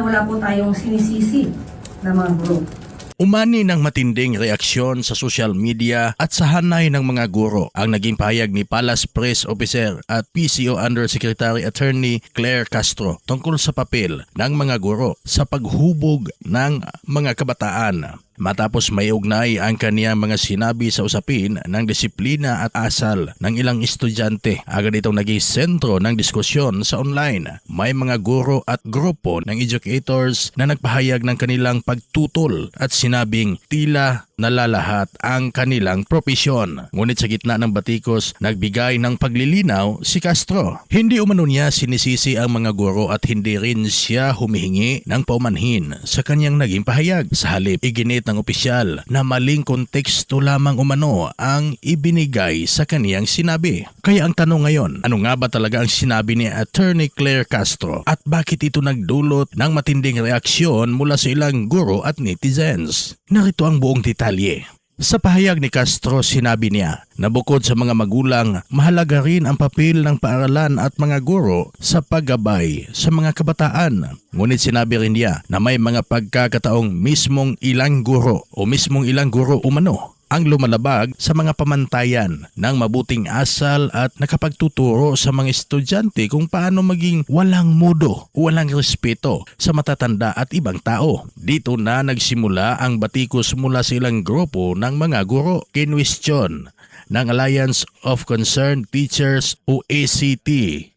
naman, wala po tayong sinisisi ng mga guro. Umani ng matinding reaksyon sa social media at sa hanay ng mga guro ang naging pahayag ni Palace Press Officer at PCO Undersecretary Attorney Claire Castro tungkol sa papel ng mga guro sa paghubog ng mga kabataan. Matapos may ugnay ang kaniyang mga sinabi sa usapin ng disiplina at asal ng ilang estudyante, agad itong naging sentro ng diskusyon sa online. May mga guro at grupo ng educators na nagpahayag ng kanilang pagtutol at sinabing tila nalalahat ang kanilang propesyon. Ngunit sa gitna ng batikos, nagbigay ng paglilinaw si Castro. Hindi umano niya sinisisi ang mga guro at hindi rin siya humihingi ng paumanhin sa kanyang naging pahayag. Sa halip, iginit ng opisyal na maling konteksto lamang umano ang ibinigay sa kaniyang sinabi. Kaya ang tanong ngayon, ano nga ba talaga ang sinabi ni Attorney Claire Castro at bakit ito nagdulot ng matinding reaksyon mula sa ilang guro at netizens? Narito ang buong detalye. Sa pahayag ni Castro, sinabi niya na bukod sa mga magulang, mahalaga rin ang papel ng paaralan at mga guro sa paggabay sa mga kabataan. Ngunit sinabi rin niya na may mga pagkakataong mismong ilang guro umano ang lumalabag sa mga pamantayan ng mabuting asal at nakapagtuturo sa mga estudyante kung paano maging walang mudo o walang respeto sa matatanda at ibang tao. Dito na nagsimula ang batikos mula sa ilang grupo ng mga guro. Kinwestiyon ng Alliance of Concerned Teachers o ACT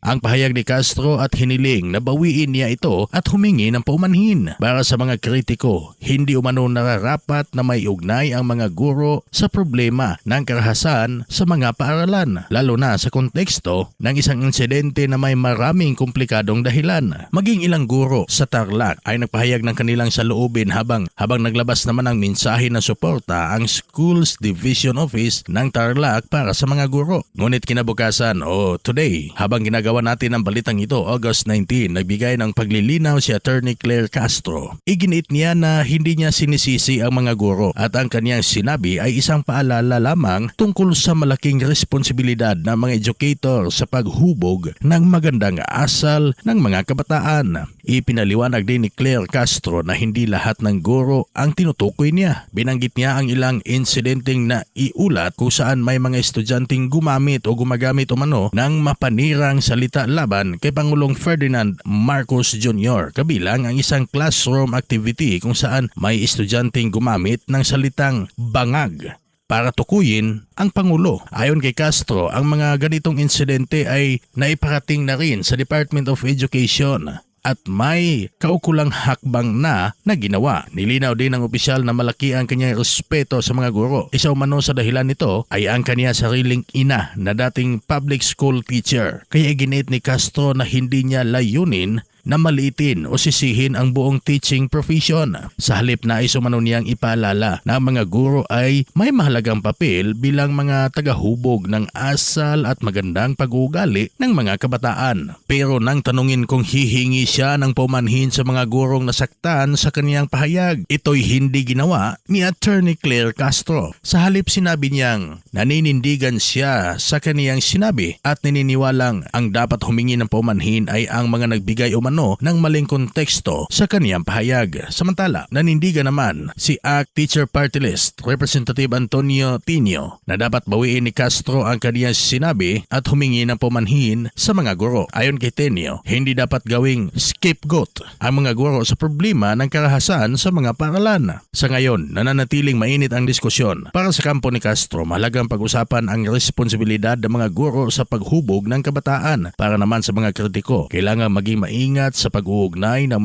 ang pahayag ni Castro at hiniling na bawiin niya ito at humingi ng paumanhin. Para sa mga kritiko, hindi umano nararapat na may ugnay ang mga guro sa problema ng karahasan sa mga paaralan, lalo na sa konteksto ng isang insidente na may maraming komplikadong dahilan. Maging ilang guro sa Tarlac ay nagpahayag ng kanilang saloobin habang naglabas naman ng mensahe na suporta ang Schools Division Office ng Tarlac para sa mga guro. Ngunit kinabukasan today, habang ginagawa natin ang balitang ito, August 19, nagbigay ng paglilinaw si Attorney Claire Castro. Iginit niya na hindi niya sinisisi ang mga guro at ang kanyang sinabi ay isang paalala lamang tungkol sa malaking responsibilidad ng mga educator sa paghubog ng magandang asal ng mga kabataan. Ipinaliwanag din ni Claire Castro na hindi lahat ng guro ang tinutukoy niya. Binanggit niya ang ilang insidenteng na iulat kung saan may mga estudyanteng gumamit o gumagamit umano ng mapanirang salita laban kay Pangulong Ferdinand Marcos Jr. Kabilang ang isang classroom activity kung saan may estudyanteng gumamit ng salitang bangag para tukuyin ang Pangulo. Ayon kay Castro, ang mga ganitong insidente ay naiparating na rin sa Department of Education at may kaukulang hakbang na ginawa. Nilinaw din ng opisyal na malaki ang kanyang respeto sa mga guro. Isa umano sa dahilan nito ay ang kanya sariling ina na dating public school teacher. Kaya iginit ni Castro na hindi niya layunin na maliitin o sisihin ang buong teaching profession. Sa halip nais umano niyang ipaalala na ang mga guro ay may mahalagang papel bilang mga tagahubog ng asal at magandang pag-uugali ng mga kabataan. Pero nang tanungin kung hihingi siya ng paumanhin sa mga gurong nasaktan sa kaniyang pahayag, ito'y hindi ginawa ni Attorney Claire Castro. Sa halip sinabi niyang naninindigan siya sa kaniyang sinabi at naniniwalang ang dapat humingi ng paumanhin ay ang mga nagbigay umano ng maling konteksto sa kaniyang pahayag. Samantala, nanindigan naman si ACT Teacher Party List Representative Antonio Tinio na dapat bawiin ni Castro ang kaniyang sinabi at humingi ng paumanhin sa mga guro. Ayon kay Tinio, hindi dapat gawing scapegoat ang mga guro sa problema ng karahasan sa mga paaralan. Sa ngayon, nananatiling mainit ang diskusyon. Para sa kampo ni Castro, mahalagang pag-usapan ang responsibilidad ng mga guro sa paghubog ng kabataan. Para naman sa mga kritiko, kailangan maging maingat sa pag-uugnay ng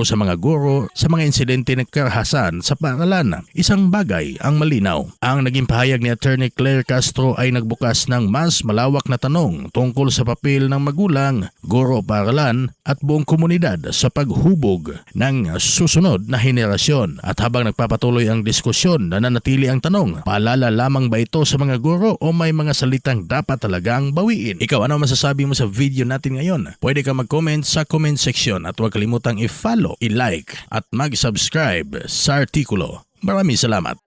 sa mga guro sa mga insidente ng karahasan sa paaralan. Isang bagay ang malinaw. Ang naging pahayag ni Attorney Claire Castro ay nagbukas ng mas malawak na tanong tungkol sa papel ng magulang, guro, paaralan at buong komunidad sa paghubog ng susunod na henerasyon. At habang nagpapatuloy ang diskusyon, nananatili ang tanong, paalala lamang ba ito sa mga guro o may mga salitang dapat talagang bawiin? Ikaw, ano masasabi mo sa video natin ngayon? Pwede ka mag-comment sa comment section at huwag kalimutang i-follow, i-like at mag-subscribe sa artikulo. Maraming salamat.